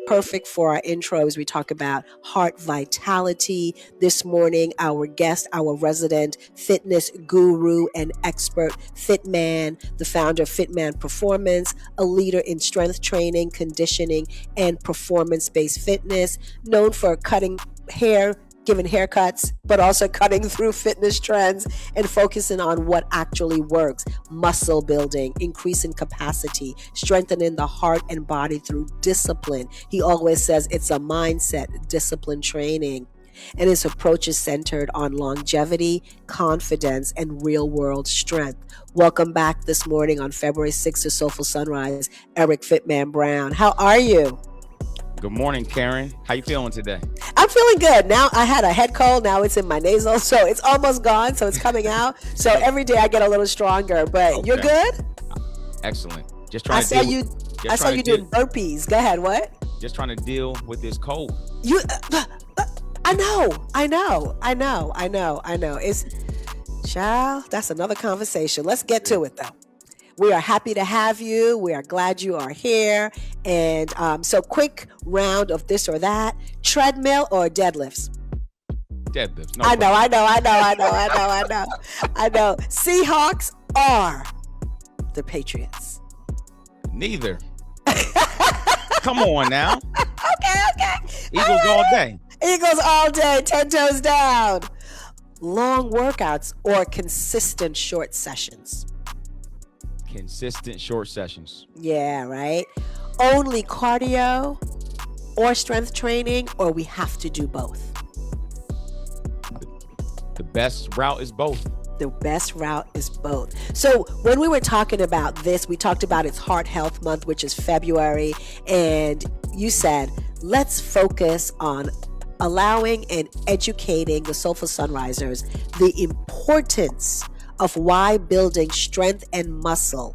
perfect for our intros. We talk about heart vitality. This morning, our guest, our resident fitness guru and expert, Fitman, the founder of Fitman Performance, a leader in strength training, conditioning, and performance-based fitness, known for cutting hair, giving haircuts, but also cutting through fitness trends and focusing on what actually works: muscle building, increasing capacity, strengthening the heart and body through discipline. He always says it's a mindset, discipline training. And his approach is centered on longevity, confidence, and real-world strength. Welcome back this morning on February 6th to Soulful Sunrise, Eric Fitman Brown. How are you? Good morning, Karen. How you feeling today? I'm feeling good. Now I had a head cold. Now it's in my nasal. So it's almost gone. So it's coming out. So every day I get a little stronger. But okay. You're good? Excellent. Just trying I saw you doing burpees. Go ahead. What? Just trying to deal with this cold. I know. It's, child, that's another conversation. Let's get to it, though. We are happy to have you. We are glad you are here. And so quick round of this or that. Treadmill or deadlifts? Deadlifts. No I know. Seahawks or the Patriots? Neither. Come on now. Okay. Eagles all day. Eagles all day, 10 toes down. Long workouts or consistent short sessions? Consistent short sessions. Yeah, right. Only cardio or strength training, or we have to do both? The best route is both. The best route is both. So when we were talking about this, we talked about it's Heart Health Month, which is February. And you said, let's focus on allowing and educating the Soulful Sunrisers the importance of why building strength and muscle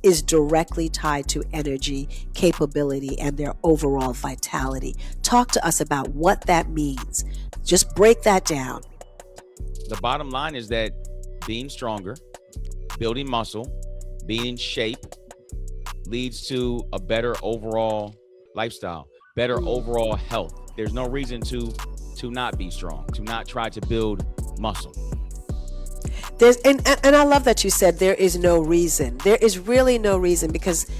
is directly tied to energy, capability, and their overall vitality. Talk to us about what that means. Just break that down. The bottom line is that being stronger, building muscle, being in shape leads to a better overall lifestyle, better overall health. There's no reason to not be strong, to not try to build muscle. And I love that you said there is no reason. There is really no reason, because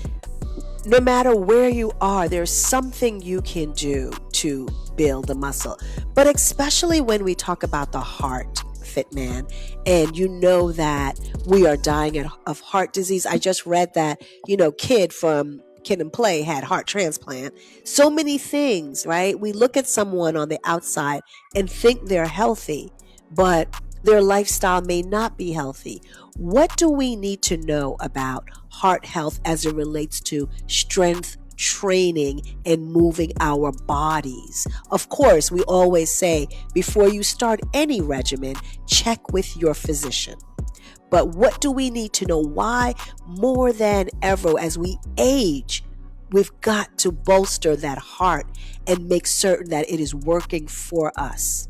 no matter where you are, there's something you can do to build the muscle. But especially when we talk about the heart, Fitman, and you know that we are dying of heart disease. I just read that, Kid from Kid and Play had heart transplant. So many things, right? We look at someone on the outside and think they're healthy, but their lifestyle may not be healthy. What do we need to know about heart health as it relates to strength training and moving our bodies? Of course, we always say before you start any regimen, check with your physician. But what do we need to know? Why more than ever as we age, we've got to bolster that heart and make certain that it is working for us.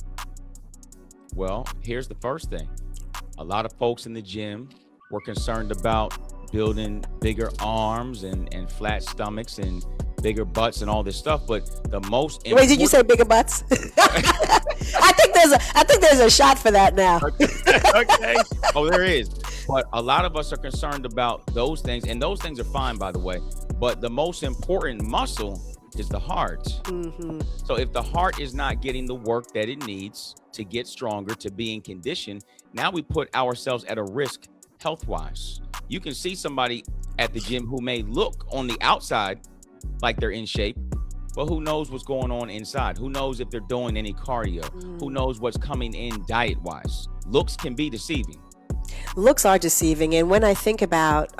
Well, here's the first thing. A lot of folks in the gym were concerned about building bigger arms and flat stomachs and bigger butts and all this stuff, but the most important... Wait, did you say bigger butts? I think there's a shot for that now. Okay. Oh, there is. But a lot of us are concerned about those things, and those things are fine, by the way. But the most important muscle is the heart. Mm-hmm. So if the heart is not getting the work that it needs to get stronger, to be in condition, now we put ourselves at a risk health-wise. You can see somebody at the gym who may look on the outside like they're in shape, but who knows what's going on inside? Who knows if they're doing any cardio? Who knows what's coming in diet-wise? Looks can be deceiving. Looks are deceiving. And when I think about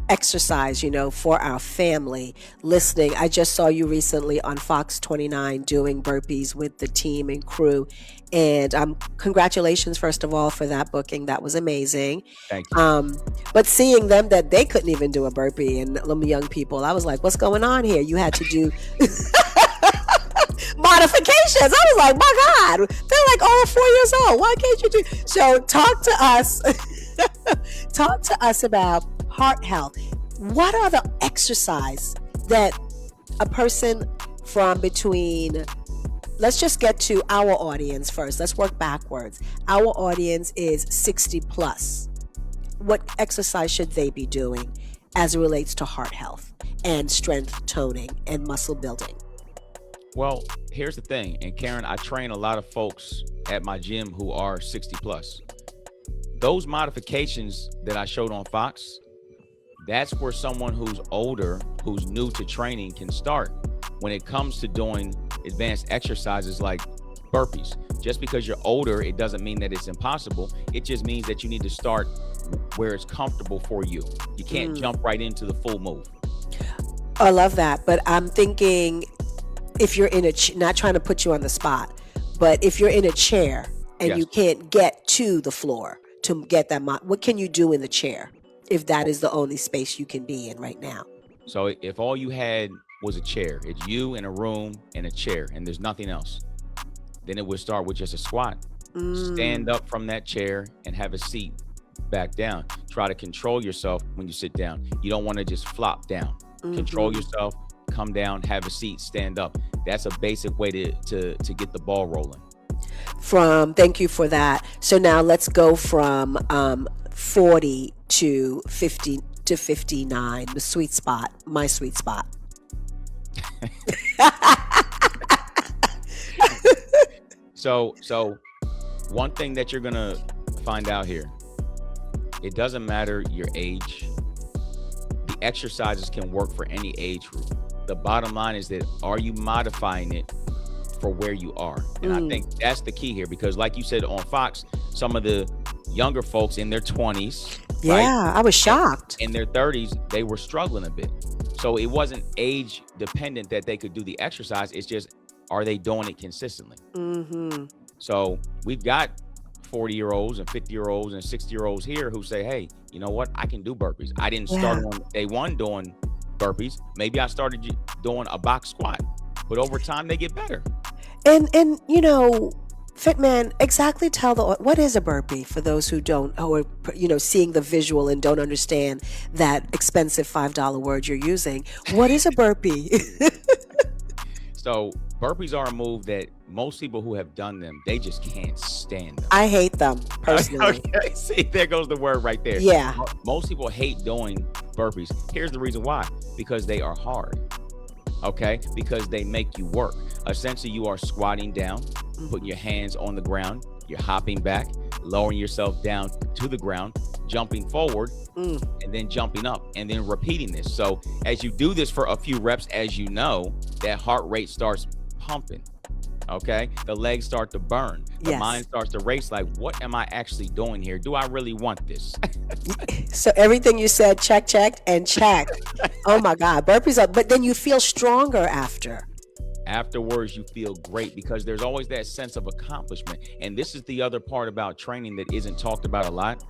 exercise, for our family listening, I just saw you recently on Fox 29 doing burpees with the team and crew. And congratulations, first of all, for that booking. That was amazing. Thank you. But seeing them that they couldn't even do a burpee, and them young people, I was like, what's going on here? You had to do modifications. I was like, my God, they're like all 4 years old. Why can't you do? So talk to us. Talk to us about heart health. What are the exercise that a person from between, let's just get to our audience first. Let's work backwards. Our audience is 60 plus. What exercise should they be doing as it relates to heart health and strength toning and muscle building? Well, here's the thing. And Karen, I train a lot of folks at my gym who are 60 plus. Those modifications that I showed on Fox, that's where someone who's older, who's new to training can start when it comes to doing advanced exercises like burpees. Just because you're older, it doesn't mean that it's impossible. It just means that you need to start where it's comfortable for you. You can't jump right into the full move. I love that. But I'm thinking, if you're in not trying to put you on the spot, but if you're in a chair and Yes. you can't get to the floor to get that, what can you do in the chair if that is the only space you can be in right now? So if all you had was a chair, it's you in a room and a chair, and there's nothing else, then it would start with just a squat. Stand up from that chair and have a seat back down. Try to control yourself when you sit down. You don't want to just flop down. Control yourself, come down, have a seat, stand up. That's a basic way to get the ball rolling. Thank you for that. So now let's go from 40 to 50 to 59, the sweet spot, my sweet spot. So one thing that you're gonna find out here, it doesn't matter your age. The exercises can work for any age group. The bottom line is that, are you modifying it for where you are? And I think that's the key here, because like you said on Fox, some of the younger folks in their 20s, Yeah, right, I was shocked. in their 30s, they were struggling a bit. So it wasn't age dependent that they could do the exercise. It's just, are they doing it consistently? So we've got 40-year-olds and 50-year-olds and 60-year-olds here who say, hey, you know what? I can do burpees. I didn't start on day one doing burpees. Maybe I started doing a box squat, but over time they get better. And you know, Fitman, exactly tell what is a burpee for those who don't, who are, seeing the visual and don't understand that expensive $5 word you're using. What is a burpee? So burpees are a move that most people who have done them, they just can't stand them. I hate them personally. Okay, see, there goes the word right there. Yeah. Most people hate doing burpees. Here's the reason why. Because they are hard. Okay? Because they make you work. Essentially, you are squatting down, putting your hands on the ground. You're hopping back, lowering yourself down to the ground, jumping forward, and then jumping up, and then repeating this. So as you do this for a few reps, as you know, that heart rate starts pumping. Okay, the legs start to burn, the mind starts to race, like, what am I actually doing here? Do I really want this? So everything you said, check and check. Oh my God, burpees are, but then you feel stronger after. Afterwards, you feel great, because there's always that sense of accomplishment. And this is the other part about training that isn't talked about a lot.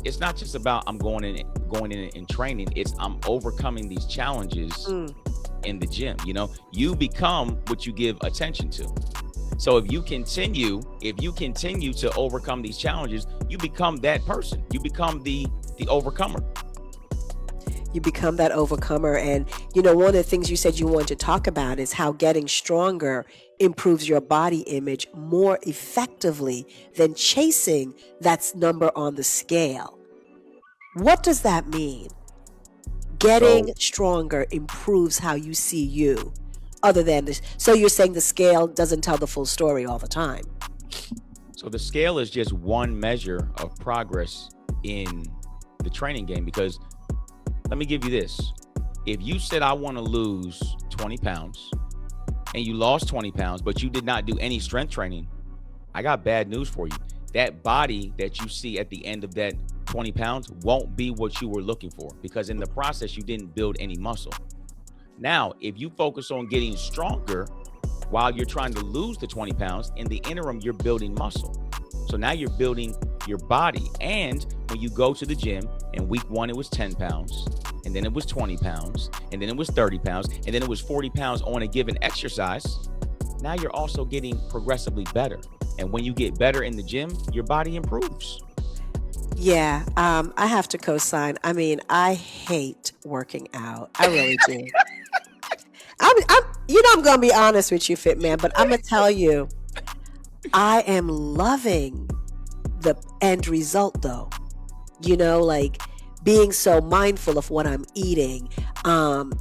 It's not just about I'm going in and training. It's I'm overcoming these challenges in the gym. You become what you give attention to. So if you continue to overcome these challenges, you become that person. You become the overcomer. You become that overcomer. And, one of the things you said you wanted to talk about is how getting stronger improves your body image more effectively than chasing that number on the scale. What does that mean? Getting stronger improves how you see you, other than this. So you're saying the scale doesn't tell the full story all the time. So the scale is just one measure of progress in the training game, because let me give you this. If you said, I want to lose 20 pounds and you lost 20 pounds, but you did not do any strength training, I got bad news for you. That body that you see at the end of that 20 pounds won't be what you were looking for, because in the process, you didn't build any muscle. Now, if you focus on getting stronger while you're trying to lose the 20 pounds, in the interim, you're building muscle. So now you're building your body. And when you go to the gym, in week 1, it was 10 pounds, and then it was 20 pounds, and then it was 30 pounds, and then it was 40 pounds on a given exercise. Now you're also getting progressively better. And when you get better in the gym, your body improves. Yeah, I have to co-sign. I mean, I hate working out. I really do. You know, I'm going to be honest with you, Fitman, but I'm going to tell you, I am loving the end result, though. You know, like being so mindful of what I'm eating. I'm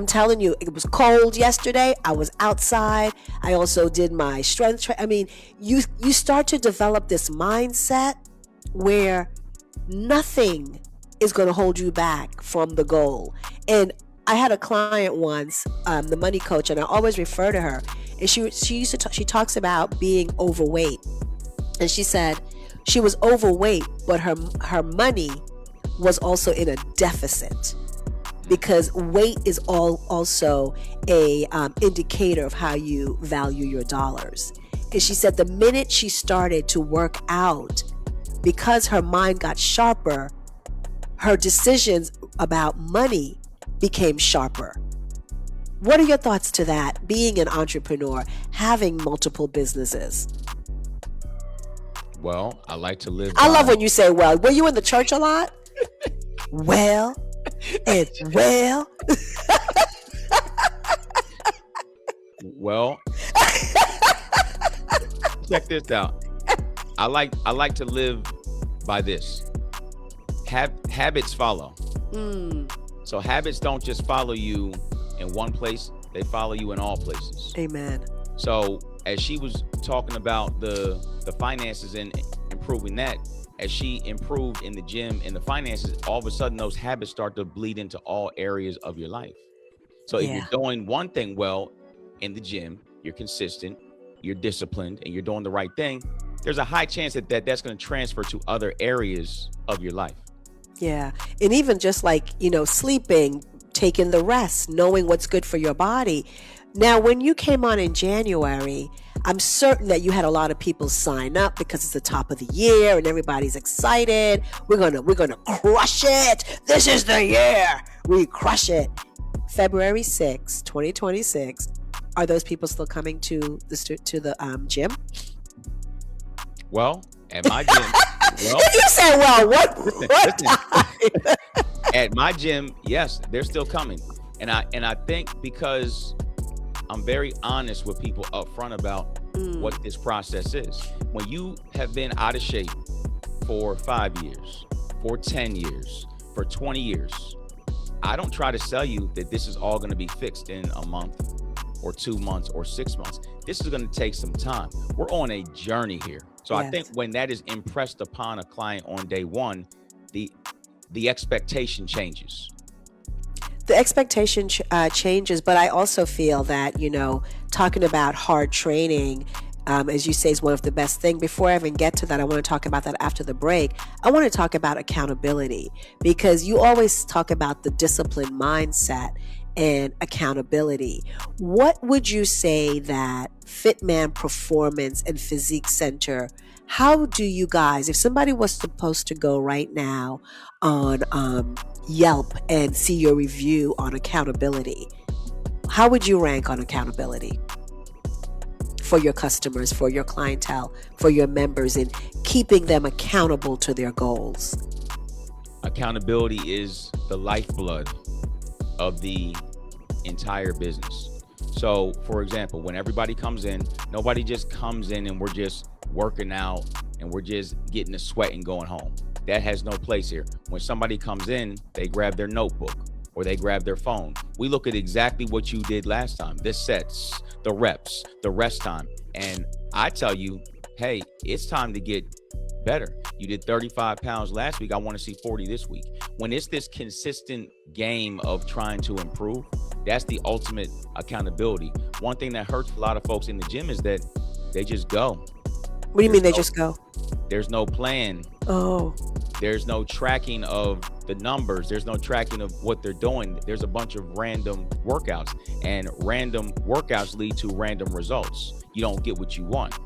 telling you, it was cold yesterday. I was outside. I also did my strength. I mean, you start to develop this mindset where nothing is going to hold you back from the goal. And I had a client once, the money coach, and I always refer to her. And she used to she talks about being overweight, and she said she was overweight, but her money was also in a deficit, because weight is also a indicator of how you value your dollars. And she said the minute she started to work out, because her mind got sharper, her decisions about money became sharper. What are your thoughts to that, being an entrepreneur, having multiple businesses? Well, I like to live. I love when you say, well. Were you in the church a lot? Well, and well. Well, check this out. I like to live by this. Habits follow. So habits don't just follow you in one place, they follow you in all places. Amen. So as she was talking about the finances and improving that, as she improved in the gym and the finances, all of a sudden those habits start to bleed into all areas of your life. So if you're doing one thing well in the gym, you're consistent, you're disciplined, and you're doing the right thing, there's a high chance that's going to transfer to other areas of your life. Yeah. And even just like, sleeping, taking the rest, knowing what's good for your body. Now, when you came on in January, I'm certain that you had a lot of people sign up because it's the top of the year and everybody's excited. We're gonna crush it. This is the year we crush it. February 6, 2026. Are those people still coming to the gym? Well, at my gym. Well, you said, well, what time? At my gym, yes, they're still coming. And I think because I'm very honest with people up front about what this process is. When you have been out of shape for 5 years, for 10 years, for 20 years, I don't try to sell you that this is all going to be fixed in a month or 2 months or 6 months. This is going to take some time. We're on a journey here. So yes. I think when that is impressed upon a client on day one, the expectation changes. The expectation changes, but I also feel that, talking about hard training, as you say, is one of the best things. Before I even get to that, I want to talk about that after the break. I want to talk about accountability, because you always talk about the disciplined mindset and accountability. What would you say that Fitman Performance and Physique Center, how do you guys, if somebody was supposed to go right now on Yelp and see your review on accountability, how would you rank on accountability for your customers, for your clientele, for your members, and keeping them accountable to their goals? Accountability is the lifeblood of the entire business. So, for example, when everybody comes in, nobody just comes in and we're just working out and we're just getting the sweat and going home. That has no place here. When somebody comes in, they grab their notebook or they grab their phone. We look at exactly what you did last time, the sets, the reps, the rest time. And I tell you, hey, it's time to get better. You did 35 pounds last week. I want to see 40 this week. When it's this consistent game of trying to improve, that's the ultimate accountability. One thing that hurts a lot of folks in the gym is that they just go. What do you mean they just go? There's no plan. Oh. There's no tracking of the numbers. There's no tracking of what they're doing. There's a bunch of random workouts, and random workouts lead to random results. You don't get what you want.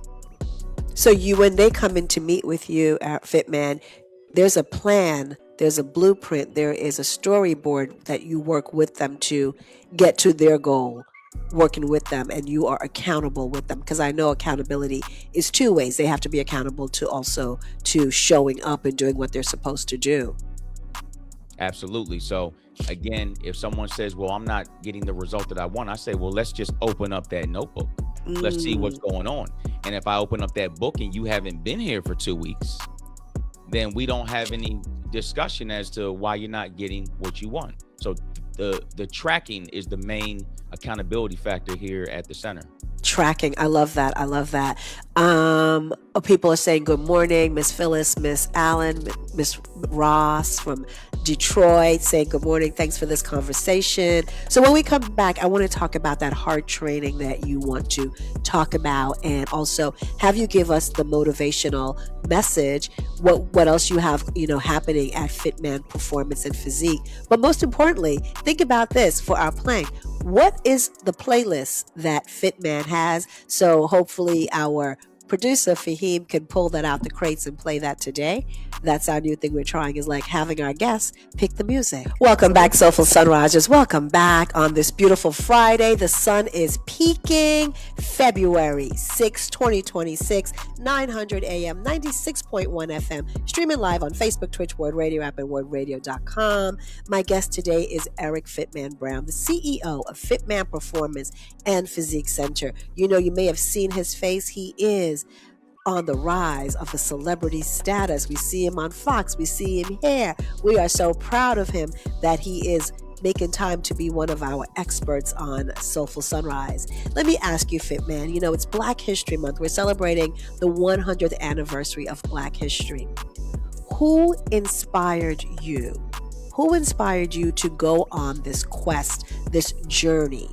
So when they come in to meet with you at Fitman, there's a plan, there's a blueprint, there is a storyboard that you work with them to get to their goal, working with them, and you are accountable with them. Because I know accountability is two ways. They have to be accountable to showing up and doing what they're supposed to do. Absolutely. So again, if someone says, well, I'm not getting the result that I want, I say, well, let's just open up that notebook. Let's see what's going on. And if I open up that book and you haven't been here for 2 weeks, then we don't have any discussion as to why you're not getting what you want. So the tracking is the main accountability factor here at the center. Tracking. I love that. I love that. People are saying good morning, Miss Phyllis, Miss Allen, Miss Ross from Detroit saying good morning. Thanks for this conversation. So when we come back, I want to talk about that hard training that you want to talk about, and also have you give us the motivational message. What else you have, happening at Fitman Performance and Physique. But most importantly, think about this for our plank. What is the playlist that Fitman has? So hopefully our producer Fahim can pull that out the crates and play that today. That's our new thing we're trying, is like having our guests pick the music. Welcome back, Soulful Sunrisers. Welcome back on this beautiful Friday. The sun is peaking. February 6, 2026, 900 AM, 96.1 FM, streaming live on Facebook, Twitch, WURD Radio app, and WURDRadio.com. My guest today is Eric Fitman Brown, the CEO of Fitman Performance and Physique Center. You may have seen his face. He is on the rise of a celebrity status. We see him on Fox. We see him here. We are so proud of him that he is making time to be one of our experts on Soulful Sunrise. Let me ask you, Fitman, it's Black History Month. We're celebrating the 100th anniversary of Black History. Who inspired you? Who inspired you to go on this quest, this journey?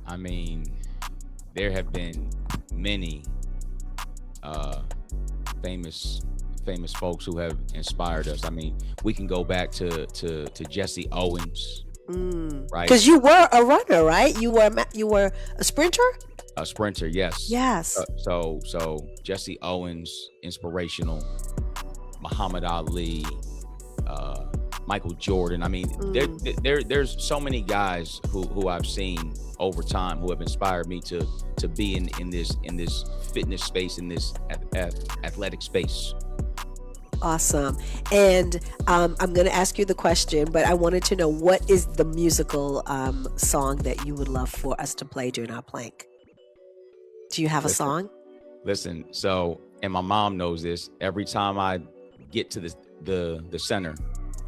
I mean, there have been many famous folks who have inspired us. I mean, we can go back to Jesse Owens, right? Because you were a runner, right? You were a sprinter. A sprinter, yes. Yes. So Jesse Owens, inspirational. Muhammad Ali, Michael Jordan. I mean, there's so many guys who I've seen over time who have inspired me to be in this fitness space, in this athletic space. Awesome. And I'm going to ask you the question, but I wanted to know, what is the musical song that you would love for us to play during our plank? Do you have a song? Listen, so, and my mom knows this, every time I get to the center,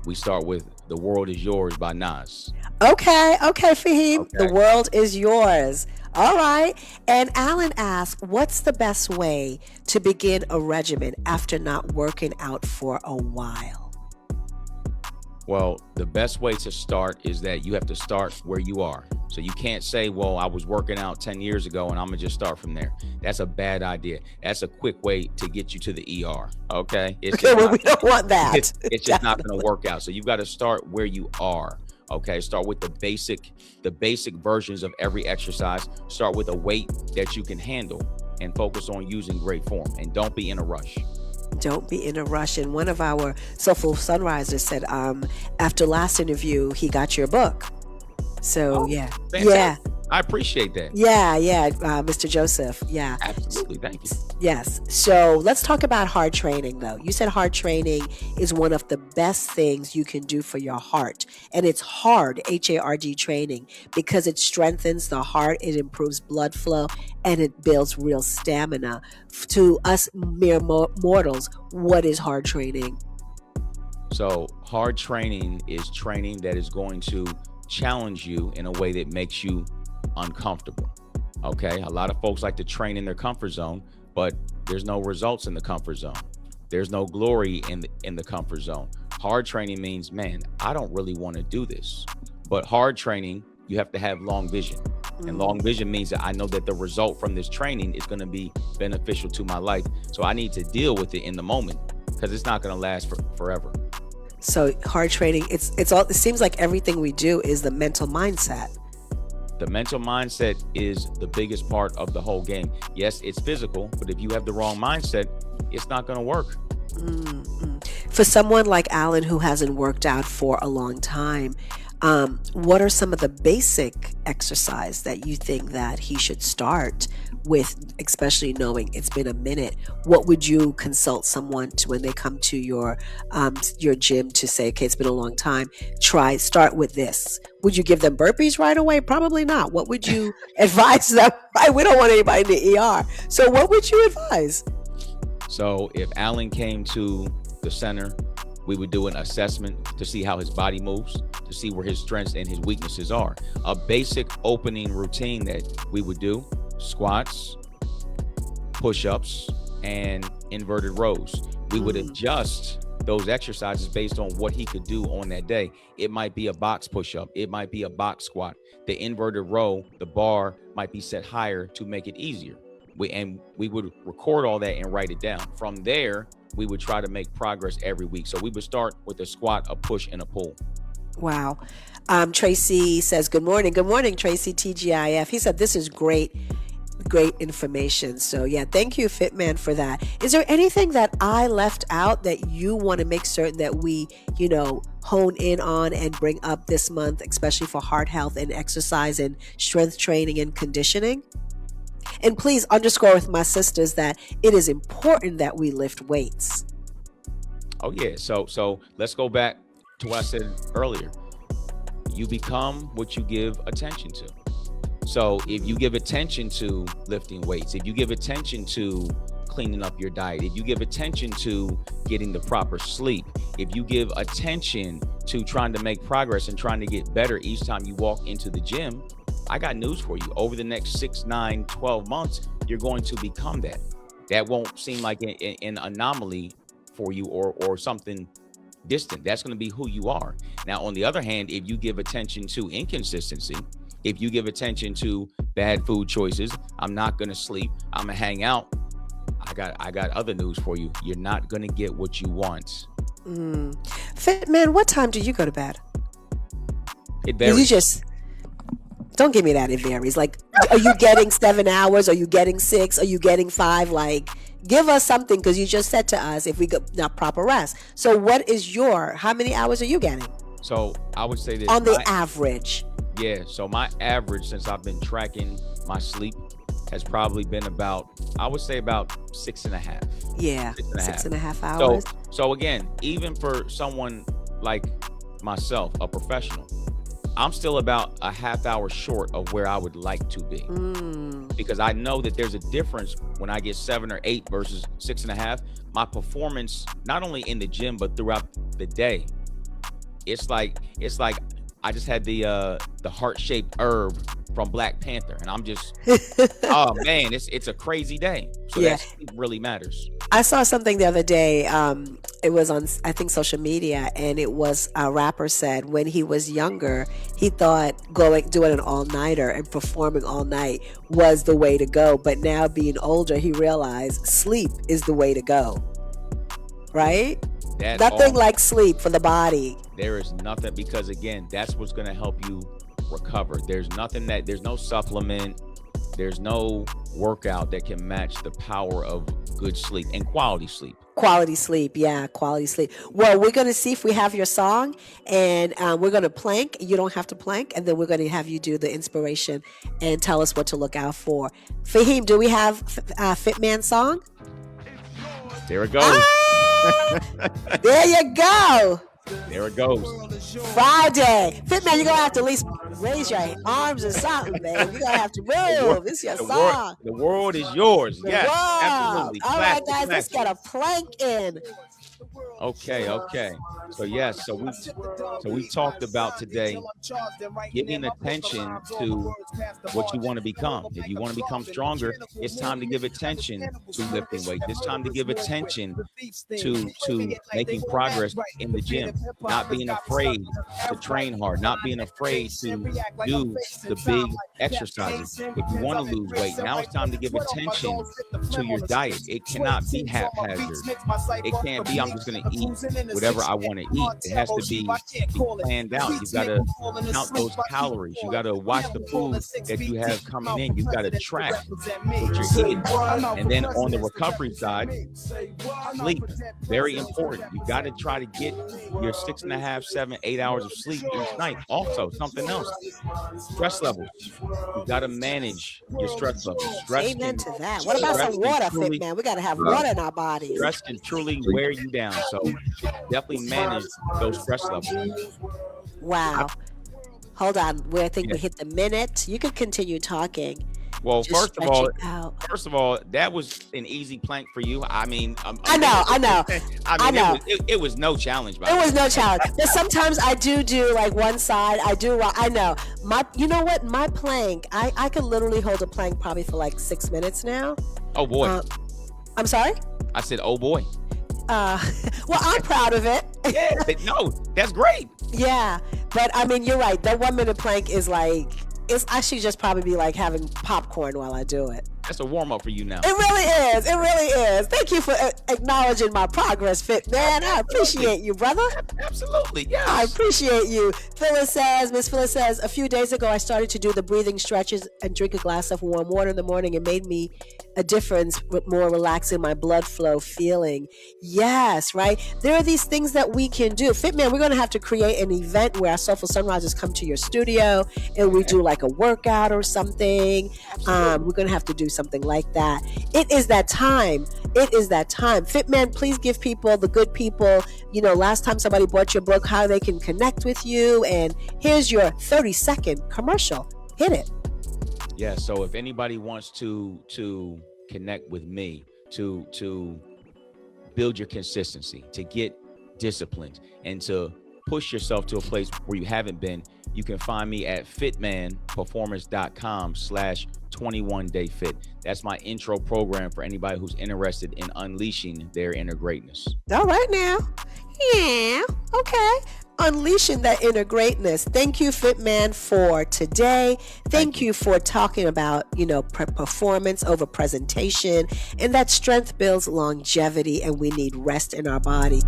we start with "The World Is Yours" by Nas. Okay, Fahim. Okay. The world is yours. All right. And Alan asked, what's the best way to begin a regimen after not working out for a while? Well, the best way to start is that you have to start where you are. So you can't say, well, I was working out 10 years ago and I'm going to just start from there. That's a bad idea. That's a quick way to get you to the ER. Okay. We don't want that. It's just not going to work out. So you've got to start where you are. Okay. Start with the basic versions of every exercise. Start with a weight that you can handle and focus on using great form, and don't be in a rush. Don't be in a rush. And one of our Soulful Sunrisers said, after last interview, he got your book. So, yeah. Fantastic. Yeah. I appreciate that. Yeah. Mr. Joseph. Yeah. Absolutely. Thank you. Yes. So let's talk about hard training, though. You said hard training is one of the best things you can do for your heart. And it's hard, HARD training, because it strengthens the heart, it improves blood flow, and it builds real stamina. To us mere mortals, what is hard training? So hard training is training that is going to challenge you in a way that makes you uncomfortable. Okay, a lot of folks like to train in their comfort zone, but there's no results in the comfort zone. There's no glory in the comfort zone. Hard training means, man, I don't really want to do this. But hard training, you have to have long vision. And long vision means that I know that the result from this training is going to be beneficial to my life. So I need to deal with it in the moment, because it's not going to last forever. So hard training, it's all. It seems like everything we do is the mental mindset. The mental mindset is the biggest part of the whole game. Yes, it's physical, but if you have the wrong mindset, it's not going to work. For someone like Alan who hasn't worked out for a long time, What are some of the basic exercise that you think that he should start with, especially knowing it's been a minute? What would you consult someone to when they come to your gym to say, okay, it's been a long time, start with this? Would you give them burpees right away? Probably not. What would you advise them? Right? We don't want anybody in the ER. So what would you advise? So if Alan came to the center, we would do an assessment to see how his body moves, to see where his strengths and his weaknesses are. A basic opening routine that we would do: squats, push-ups, and inverted rows. We would adjust those exercises based on what he could do on that day. It might be a box push-up. It might be a box squat. The inverted row, the bar might be set higher to make it easier. We would record all that and write it down. From there, we would try to make progress every week. So we would start with a squat, a push, and a pull. Wow. Tracy says, good morning. Good morning, Tracy, TGIF. He said, this is great information. So yeah, thank you, Fitman, for that. Is there anything that I left out that you want to make certain that we, hone in on and bring up this month, especially for heart health and exercise and strength training and conditioning? And please underscore with my sisters that it is important that we lift weights. Oh yeah. So let's go back to what I said earlier. You become what you give attention to. So if you give attention to lifting weights, if you give attention to cleaning up your diet, if you give attention to getting the proper sleep, if you give attention to trying to make progress and trying to get better each time you walk into the gym, I got news for you. Over the next 6, 9, 12 months, you're going to become that. That won't seem like an anomaly for you or something distant. That's going to be who you are. Now, on the other hand, if you give attention to inconsistency, if you give attention to bad food choices, I'm not going to sleep, I'm going to hang out, I got other news for you. You're not going to get what you want. Fitman, what time do you go to bed? It varies. Don't give me that. It varies. Like, are you getting 7 hours? Are you getting 6? Are you getting 5? Like, give us something, because you just said to us if we got not proper rest. So what is how many hours are you getting? So I would say that on the average. Yeah. So my average, since I've been tracking my sleep, has probably been about 6.5. Yeah. 6.5 hours. So again, even for someone like myself, a professional, I'm still about a half hour short of where I would like to be, because I know that there's a difference when I get 7 or 8 versus 6.5. My performance, not only in the gym, but throughout the day, it's like I just had the heart-shaped herb from Black Panther, and I'm just, oh man, it's a crazy day. So yeah, that really matters. I saw something the other day. It was on, I think, social media, and it was a rapper said when he was younger, he thought doing an all-nighter and performing all night was the way to go. But now being older, he realized sleep is the way to go. Right? Nothing like sleep for the body. There is nothing, because again, that's what's going to help you recover. There's no supplement, there's no workout that can match the power of good sleep and quality sleep. Quality sleep. Well, we're going to see if we have your song, and we're going to plank. You don't have to plank, and then we're going to have you do the inspiration and tell us what to look out for. Fahim, do we have Fitman song? There it goes. There you go. There it goes. Friday. Fitman, you're going to have to at least raise your arms or something, man. You're going to have to move. This is your song. The world is yours. Yes, absolutely. All right, guys, let's get a plank in. Okay. So we talked about today giving attention to what you want to become. If you want to become stronger, it's time to give attention to lifting weights. It's time to give attention to making progress in the gym, not being afraid to train hard, not being afraid to do the big exercises. If you want to lose weight, now it's time to give attention to your diet. It cannot be haphazard. It can't be, I'm just going to eat whatever I want to eat. It has to be planned out. You've got to count those calories. You got to watch the food that you have coming in. You've got to track what you're eating. And then on the recovery side, sleep, very important. You got to try to get your 6.5, 7, 8 hours of sleep each night. Also, something else, stress levels. You got to manage your stress levels. Amen to that. What about some water, Fitman? We got to have water in our bodies. Stress can truly wear you down. So definitely manage those stress levels. Wow. Hold on. I think we hit the minute. You can continue talking. Well, Just first of all, that was an easy plank for you. I mean, I know. I know. It was no challenge. It was no challenge. But sometimes I do like one side. I know. You know what? My plank, I could literally hold a plank probably for like 6 minutes now. Oh boy. I'm sorry? I said, oh boy. Well, I'm proud of it. Yeah. No, that's great. Yeah. But I mean, you're right. That 1 minute plank is like, I should just probably be like having popcorn while I do it. That's a warm up for you now. It really is. It really is. Thank you for acknowledging my progress, Fitman. I appreciate you, brother. Absolutely. Yes. I appreciate you. Miss Phyllis says, a few days ago, I started to do the breathing stretches and drink a glass of warm water in the morning. It made me a difference with more relaxing my blood flow feeling. Yes, right? There are these things that we can do. Fitman, we're going to have to create an event where our Soulful Sunrisers come to your studio and we do like a workout or something. We're going to have to do something like that. It is that time. Fitman, please give people, the good people, last time somebody bought your book, how they can connect with you. And here's your 30-second commercial. Hit it. Yeah. So if anybody wants to connect with me, to build your consistency, to get disciplined, and to push yourself to a place where you haven't been, you can find me at fitmanperformance.com/21dayfit. That's my intro program for anybody who's interested in unleashing their inner greatness. All right now. Yeah. Okay. Unleashing that inner greatness. Thank you, Fitman, for today. Thank you for talking about, performance over presentation, and that strength builds longevity, and we need rest in our body.